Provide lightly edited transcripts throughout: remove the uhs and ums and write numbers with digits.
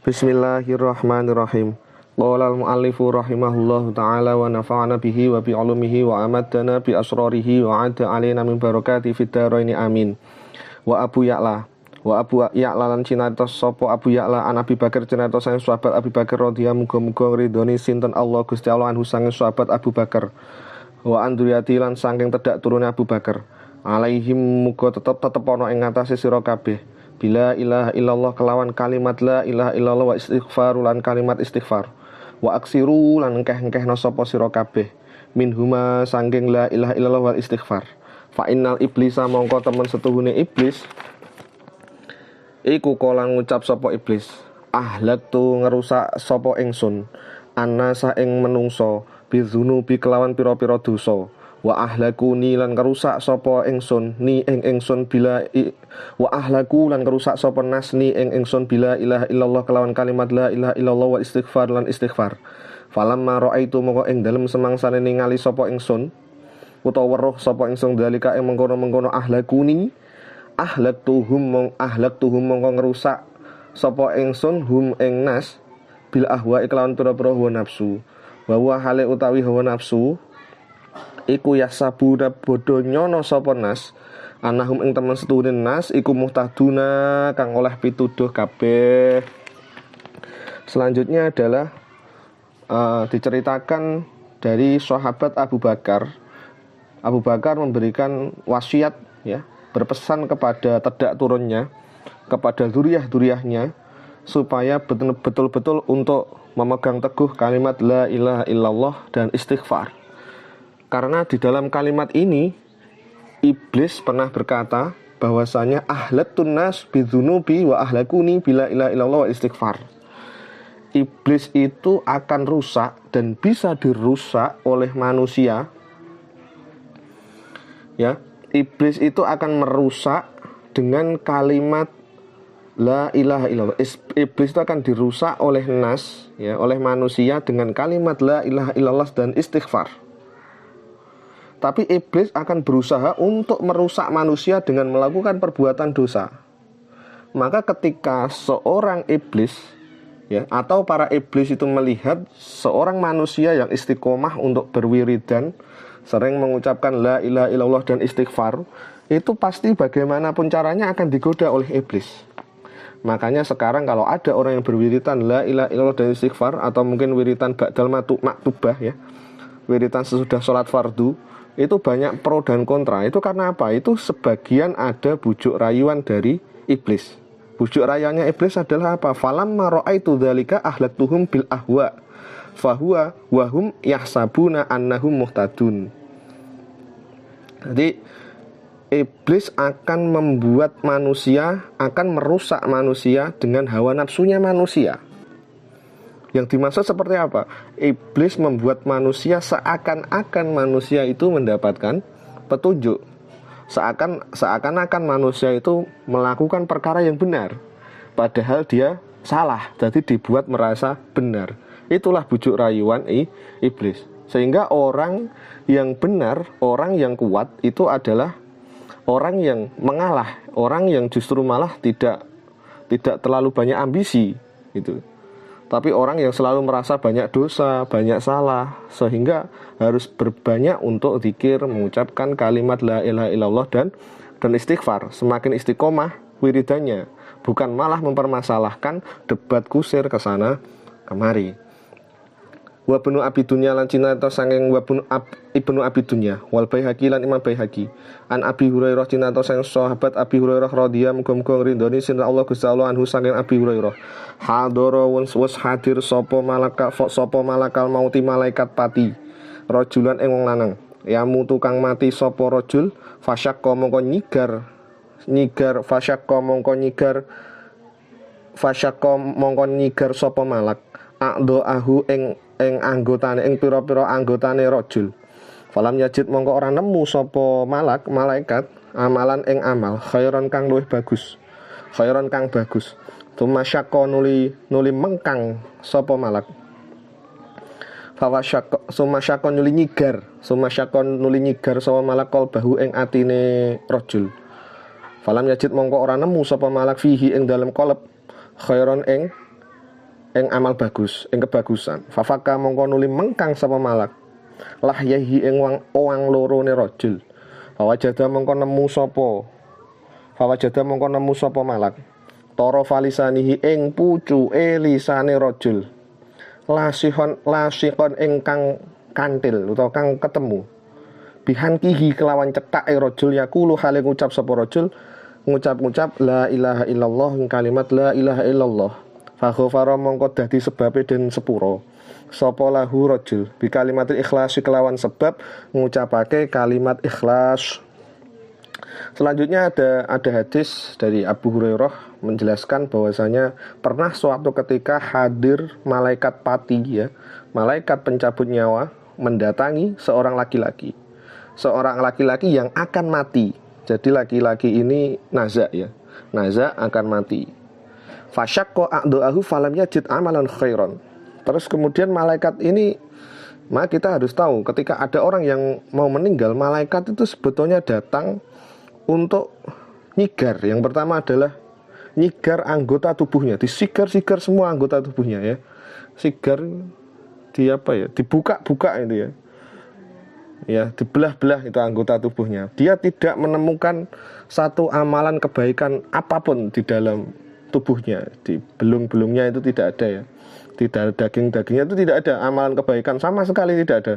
Bismillahirrahmanirrahim. Qala al-muallifu rahimahullahu ta'ala wa nafa'ana bihi wa bi 'ulumihi wa amadana bi asrarihi wa 'adda 'alaina min barakati fid dharaini amin. Wa Abu Ya'la lan cinartos sapa Abu Ya'la an Abi Bakar cinartos sang sahabat Abi Bakar radhiyallahu muga-muga ridhoni sinten Allah Gusti Allah anhu sang sahabat Abu Bakar. Wa anduriyati lan saking tedak turune Abu Bakar. Alaihim muga tetep ana ing ngatasé sira kabeh. Bila ilaha illallah kelawan kalimat la ilaha illallah wa istighfar lan kalimat istighfar. Wa aksiru lan engkeh-engkehna sapa sira kabeh minhuma sangking la ilaha illallah wal istighfar. Fa innal iblisa mongko temen setuhune iblis iku kala ngucap sapa iblis, ahlaktu ngerusak sapa ingsun annasa ing menungso bizunubi kelawan pira-pira dosa. Wa ahlakuni lan ngerusak sapa ingsun ni ing ingsun bila wa ahlaku lan ngerusak sapa nas ni ing ingsun bila ilaha illallah kelawan kalimat la ilaha illallah wa istighfar lan istighfar. Falamma raaitu mongko ing dalem semangsane ningali sapa ingsun utawa weruh sapa ingsun dalika ing mengkono-mengkono ahlakuni ahlaktuhum mongko ngerusak sapa ingsun hum ing nas bil ahwa kelawan pira-pira hawa nafsu. Wa hale utawi hawa nafsu iku yasabuna bodho nyono sapa nas anahum ing temen setuhune nas iku muhtaduna kang oleh pituduh kabeh. Selanjutnya adalah diceritakan dari sahabat Abu Bakar. Abu Bakar memberikan wasiat, ya, berpesan kepada tedak turunnya, kepada zuriyah-zuriyahnya supaya betul-betul untuk memegang teguh kalimat la ilaha illallah dan istighfar. Karena di dalam kalimat ini iblis pernah berkata bahwasanya ahlatun nas bidzunubi wa ahlakuni bila ilaha illallah wa istighfar. Iblis itu akan rusak dan bisa dirusak oleh manusia. Ya, iblis itu akan merusak dengan kalimat la ilaha illallah. Iblis itu akan dirusak oleh nas, ya, oleh manusia dengan kalimat la ilaha illallah dan istighfar. Tapi iblis akan berusaha untuk merusak manusia dengan melakukan perbuatan dosa. Maka ketika seorang iblis, ya, atau para iblis itu melihat seorang manusia yang istiqomah untuk berwiridan, sering mengucapkan la ilaha illallah dan istighfar, itu pasti bagaimanapun caranya akan digoda oleh iblis. Makanya sekarang kalau ada orang yang berwiridan la ilaha illallah dan istighfar, atau mungkin wiridan ba'dal maktubah, ya, wiridan sesudah sholat fardu, itu banyak pro dan kontra. Itu karena apa? Itu sebagian ada bujuk rayuan dari iblis. Bujuk rayuannya iblis adalah apa? Falamma ra'aitu dzalika ahlaktuhum bil ahwa fahuwa wahum yahsabuna annahum muhtadun. Jadi iblis akan membuat manusia, akan merusak manusia dengan hawa nafsunya manusia. Yang dimaksud seperti apa? Iblis membuat manusia seakan-akan manusia itu mendapatkan petunjuk. Seakan-akan manusia itu melakukan perkara yang benar, padahal dia salah, jadi dibuat merasa benar. Itulah bujuk rayuan iblis. Sehingga orang yang benar, orang yang kuat itu adalah orang yang mengalah, orang yang justru malah tidak terlalu banyak ambisi gitu. Tapi orang yang selalu merasa banyak dosa, banyak salah, sehingga harus berbanyak untuk zikir, mengucapkan kalimat la ilaha illallah dan istighfar. Semakin istiqomah wiridannya, bukan malah mempermasalahkan debat kusir ke sana kemari. Wa ibnu Abi Dunya lan cinata sanging wa ibnu Abi Dunya wal Baihaqi lan Imam Baihaqi an Abi Hurairah cinata sang sahabat Abi Hurairah radhiyallahu muga-muga ridhoni sinten Allah Gusti Allah anhu sanging Abi Hurairah hadara was hadir sapa malakal mauti malaikat pati rajulan ing wong lanang yamu tukang mati sapa rajul fasyaqqa mongko nyigar sapa malak a'dha'ahu ing anggotane ing pira-pira anggotane rajul. Falam yajid mongko ora nemu sapa malaikat amalan ing amal khairon kang luwih bagus. Khairon kang bagus. Tumasyaqqa nuli mengkang sapa malak. Sumasyaqqa nuli nyigar sapa malak qalbahu ing atine rajul. Falam yajid mongko ora nemu sapa malak fihi ing dalem qalb khairon ing ing amal bagus, ing kebagusan. Fafaka mongko nuli mengkang sapa malak. Lah yahi ing wang lorone rajul. Fawajada mongko nemu sapa malak. Tara falisanihi ing pucuke lisane rajul. Lasihon ingkang kantil utawa kang ketemu. Bihankihi kelawan cethake rajul yaqulu hale ngucap sapa rajul ngucap la ilaha illallah ing kalimat la ilaha illallah. Fa ghafara mongko dadi sebabe den sepuro. Sapa lahu rajul bi kalimatil ikhlas kelawan sebab ngucapake kalimat ikhlas. Selanjutnya ada hadis dari Abu Hurairah menjelaskan bahwasanya pernah suatu ketika hadir malaikat pati ya, malaikat pencabut nyawa mendatangi seorang laki-laki yang akan mati. Jadi laki-laki ini naza ya, naza akan mati. Fasyaqqa a'da'ahu falam yajid amalan khairan. Terus kemudian malaikat ini, maka kita harus tahu ketika ada orang yang mau meninggal, malaikat itu sebetulnya datang untuk nyigar. Yang pertama adalah nyigar anggota tubuhnya, disigar-sigar semua anggota tubuhnya ya. Sigar di apa ya? Dibuka-buka itu ya. Ya, dibelah-belah itu anggota tubuhnya. Dia tidak menemukan satu amalan kebaikan apapun di dalam tubuhnya. Di belung-belungnya itu tidak ada ya. Di daging-dagingnya itu tidak ada amalan kebaikan sama sekali, tidak ada.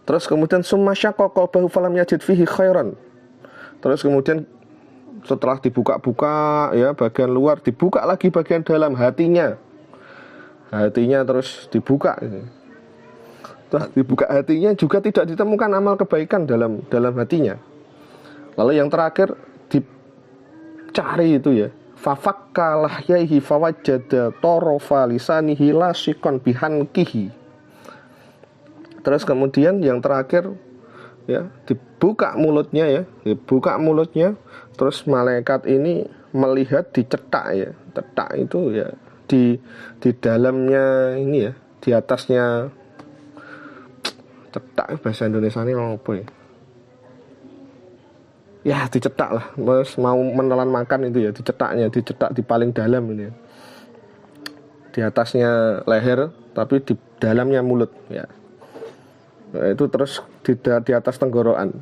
Terus kemudian summa syaqqa qalbahu falam yajid fihi khairan. Terus kemudian setelah dibuka-buka ya bagian luar, dibuka lagi bagian dalam hatinya. Hatinya terus dibuka. Setelah dibuka hatinya juga tidak ditemukan amal kebaikan dalam hatinya. Lalu yang terakhir dicari itu ya. Fafakka lahyaihi fawajjada tarafa lisanihi lasiqan bihankihi. Terus kemudian yang terakhir ya, dibuka mulutnya, terus malaikat ini melihat dicetak ya. Cetak itu ya di dalamnya ini ya, di atasnya. Cetak bahasa Indonesia ini apa ya? Ya dicetak lah, mau menelan makan itu ya, dicetak di paling dalam ini ya. Di atasnya leher tapi di dalamnya mulut ya. Nah, itu terus di atas tenggorokan.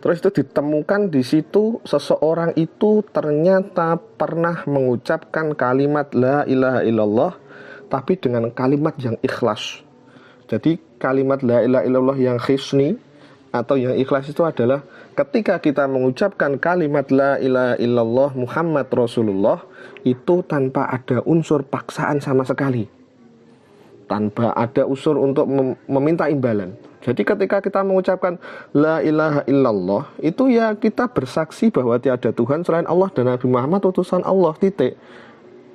Terus itu ditemukan di situ seseorang itu ternyata pernah mengucapkan kalimat la ilaha illallah tapi dengan kalimat yang ikhlas. Jadi kalimat la ilaha illallah yang khisni atau yang ikhlas itu adalah ketika kita mengucapkan kalimat la ilaha illallah Muhammad Rasulullah itu tanpa ada unsur paksaan sama sekali. Tanpa ada unsur untuk meminta imbalan. Jadi ketika kita mengucapkan la ilaha illallah itu ya kita bersaksi bahwa tiada Tuhan selain Allah dan Nabi Muhammad utusan Allah, titik.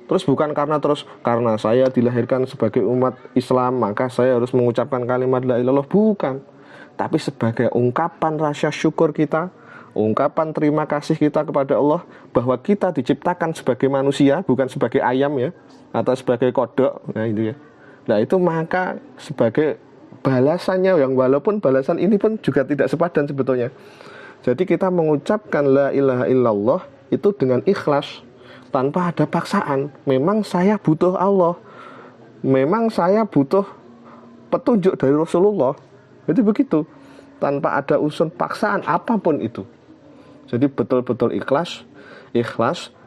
Terus bukan karena saya dilahirkan sebagai umat Islam maka saya harus mengucapkan kalimat la ilallah, bukan. Tapi sebagai ungkapan rasa syukur kita, ungkapan terima kasih kita kepada Allah bahwa kita diciptakan sebagai manusia, bukan sebagai ayam ya, atau sebagai kodok. Nah itu ya. Nah itu maka sebagai balasannya yang walaupun balasan ini pun juga tidak sepadan sebetulnya. Jadi kita mengucapkan la ilaha illallah itu dengan ikhlas, tanpa ada paksaan. Memang saya butuh Allah, memang saya butuh petunjuk dari Rasulullah. Jadi begitu, tanpa ada unsur paksaan apapun itu. Jadi betul-betul ikhlas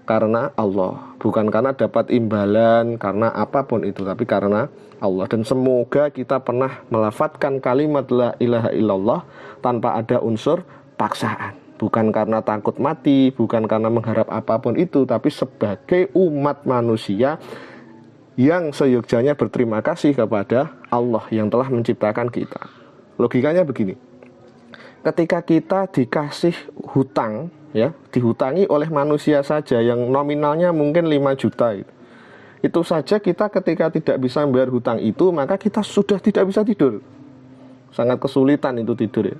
karena Allah, bukan karena dapat imbalan, karena apapun itu, tapi karena Allah. Dan semoga kita pernah melafadzkan kalimat la ilaha illallah tanpa ada unsur paksaan. Bukan karena takut mati, bukan karena mengharap apapun itu, tapi sebagai umat manusia yang seyogyanya berterima kasih kepada Allah yang telah menciptakan kita. Logikanya begini. Ketika kita dikasih hutang, ya, dihutangi oleh manusia saja yang nominalnya mungkin 5 juta itu saja kita ketika tidak bisa membayar hutang itu, maka kita sudah tidak bisa tidur. Sangat kesulitan itu tidur ya.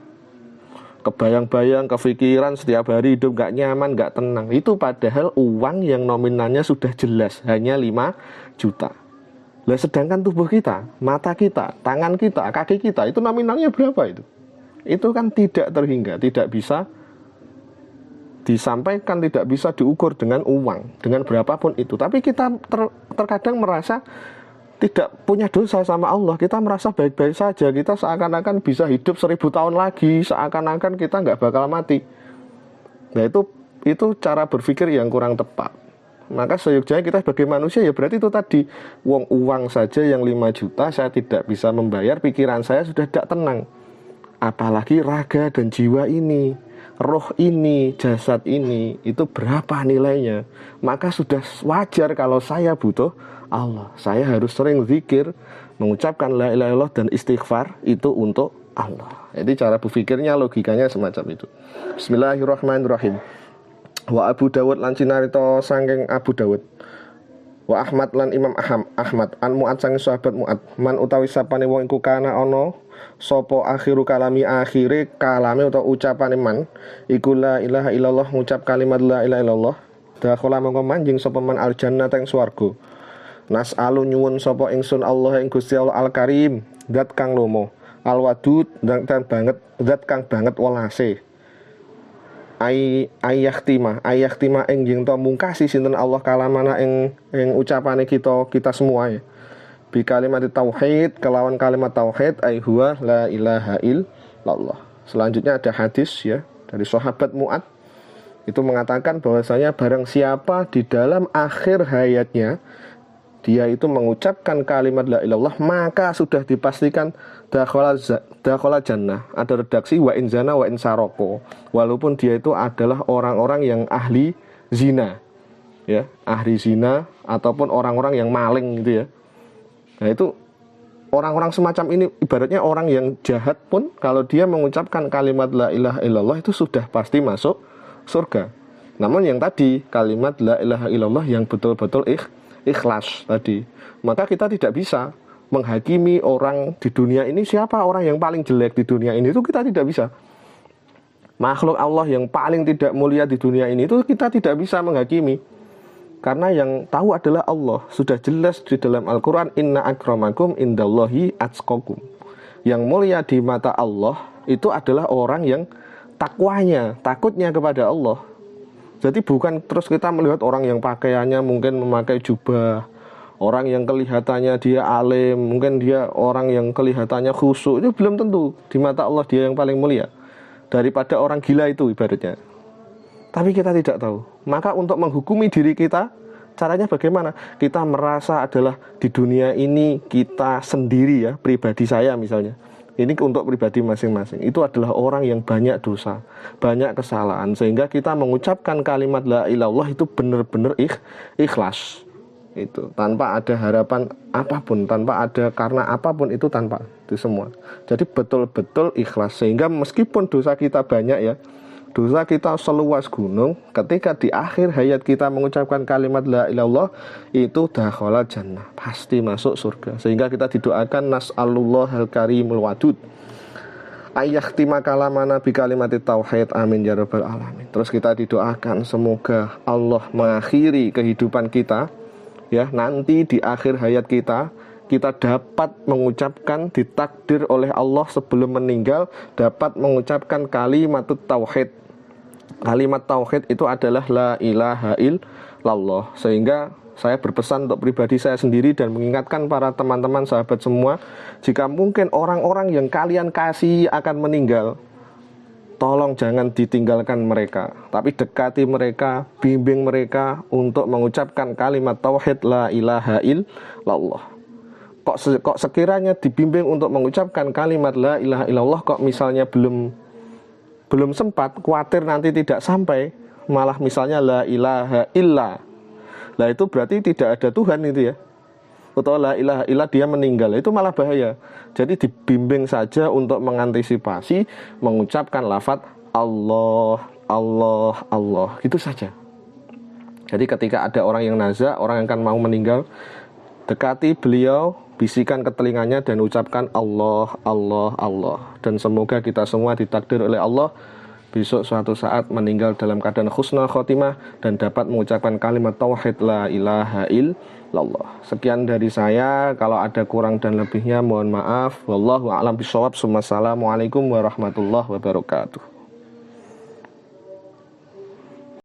Kebayang-bayang, kepikiran, setiap hari hidup gak nyaman, gak tenang. Itu padahal uang yang nominalnya sudah jelas, hanya 5 juta. Lah sedangkan tubuh kita, mata kita, tangan kita, kaki kita, itu nominalnya berapa itu? Itu kan tidak terhingga, tidak bisa disampaikan, tidak bisa diukur dengan uang, dengan berapapun itu. Tapi kita terkadang merasa tidak punya dosa sama Allah. Kita merasa baik-baik saja. Kita seakan-akan bisa hidup 1000 tahun lagi, seakan-akan kita nggak bakal mati. Nah itu cara berpikir yang kurang tepat. Maka seyogyanya kita sebagai manusia ya berarti itu tadi, uang saja yang 5 juta saya tidak bisa membayar, pikiran saya sudah tidak tenang. Apalagi raga dan jiwa ini, roh ini, jasad ini, itu berapa nilainya. Maka sudah wajar kalau saya butuh Allah. Saya harus sering zikir, mengucapkan la ilaha illallah dan istighfar itu untuk Allah. Jadi cara berpikirnya, logikanya semacam itu. Bismillahirrahmanirrahim. Wa Abu Dawud lan cinarita sangking Abu Dawud. Wa Ahmad lan Imam Ahmad an Mu'ad sanging sahabat Mu'ad. Man utawi sapane wong iku kana ana sapa akhiru kalami, akhire kalame utawa ucapane man iku la ilaha illallah, ngucap kalimat la ilaha illallah, dakhala mongko manjing sapa man al jannah teng swarga. Nas'alu nyuwun sapa ingsun Allah ing Gusti Allah Al Karim, zat kang lomo, Al Wadud dan banget, zat kang banget welase. Ayyakhtima ing jeng to mungkasi sinten Allah kalamana ing ucapane kita semua ya. Bi kalimat tauhid, kelawan kalimat tauhid ai huwa la ilaha illallah. Selanjutnya ada hadis ya dari sahabat Mu'ad, itu mengatakan bahwasanya barang siapa di dalam akhir hayatnya dia itu mengucapkan kalimat la ilallah, maka sudah dipastikan dakhala jannah. Ada redaksi wa in zana wa in saroko, walaupun dia itu adalah orang-orang yang ahli zina ya, ahli zina ataupun orang-orang yang maling gitu ya. Nah itu orang-orang semacam ini ibaratnya orang yang jahat pun kalau dia mengucapkan kalimat la ilaha illallah itu sudah pasti masuk surga. Namun yang tadi kalimat la ilaha illallah yang betul-betul ikhlas tadi, maka kita tidak bisa menghakimi orang di dunia ini siapa orang yang paling jelek di dunia ini, itu kita tidak bisa. Makhluk Allah yang paling tidak mulia di dunia ini itu kita tidak bisa menghakimi, karena yang tahu adalah Allah. Sudah jelas di dalam Al-Quran, inna akramakum indallahi atqakum. Yang mulia di mata Allah itu adalah orang yang takwanya, takutnya kepada Allah. Jadi bukan terus kita melihat orang yang pakaiannya mungkin memakai jubah, orang yang kelihatannya dia alim, mungkin dia orang yang kelihatannya khusyuk, itu belum tentu di mata Allah dia yang paling mulia daripada orang gila itu ibaratnya. Tapi kita tidak tahu. Maka untuk menghukumi diri kita, caranya bagaimana? Kita merasa adalah di dunia ini kita sendiri ya, pribadi saya misalnya. Ini untuk pribadi masing-masing. Itu adalah orang yang banyak dosa, banyak kesalahan, sehingga kita mengucapkan kalimat la ilallah itu benar-benar ikhlas. Itu tanpa ada harapan apapun, tanpa ada karena apapun, itu tanpa itu semua. Jadi betul-betul ikhlas, sehingga meskipun dosa kita banyak ya, dosa kita seluas gunung, ketika di akhir hayat kita mengucapkan kalimat la ilallah, itu dakhala jannah, pasti masuk surga. Sehingga kita didoakan nas'alullahal karimul wadud ayyakhtima kalamana bi kalimati tauhid, amin ya rabbal alamin. Terus kita didoakan semoga Allah mengakhiri kehidupan kita ya, nanti di akhir hayat kita dapat mengucapkan, ditakdir oleh Allah sebelum meninggal dapat mengucapkan kalimat tauhid. Kalimat tauhid itu adalah la ilaha illallah. Sehingga saya berpesan untuk pribadi saya sendiri dan mengingatkan para teman-teman sahabat semua, jika mungkin orang-orang yang kalian kasih akan meninggal, tolong jangan ditinggalkan mereka, tapi dekati mereka, bimbing mereka untuk mengucapkan kalimat tauhid la ilaha illallah. Kok sekiranya dibimbing untuk mengucapkan kalimat la ilaha illallah, kok misalnya belum sempat, khawatir nanti tidak sampai, malah misalnya la ilaha illa, lah itu berarti tidak ada Tuhan itu ya, atau la ilaha illa dia meninggal, itu malah bahaya. Jadi dibimbing saja untuk mengantisipasi, mengucapkan lafaz Allah, Allah, Allah, gitu saja. Jadi ketika ada orang yang nazak, orang yang akan mau meninggal, dekati beliau, bisikan ke telinganya dan ucapkan Allah, Allah, Allah. Dan semoga kita semua ditakdir oleh Allah besok suatu saat meninggal dalam keadaan husnul khotimah dan dapat mengucapkan kalimat tauhid la ilaha illallah. Sekian dari saya, kalau ada kurang dan lebihnya mohon maaf. Wallahu a'lam bishawab. Assalamualaikum warahmatullahi wabarakatuh.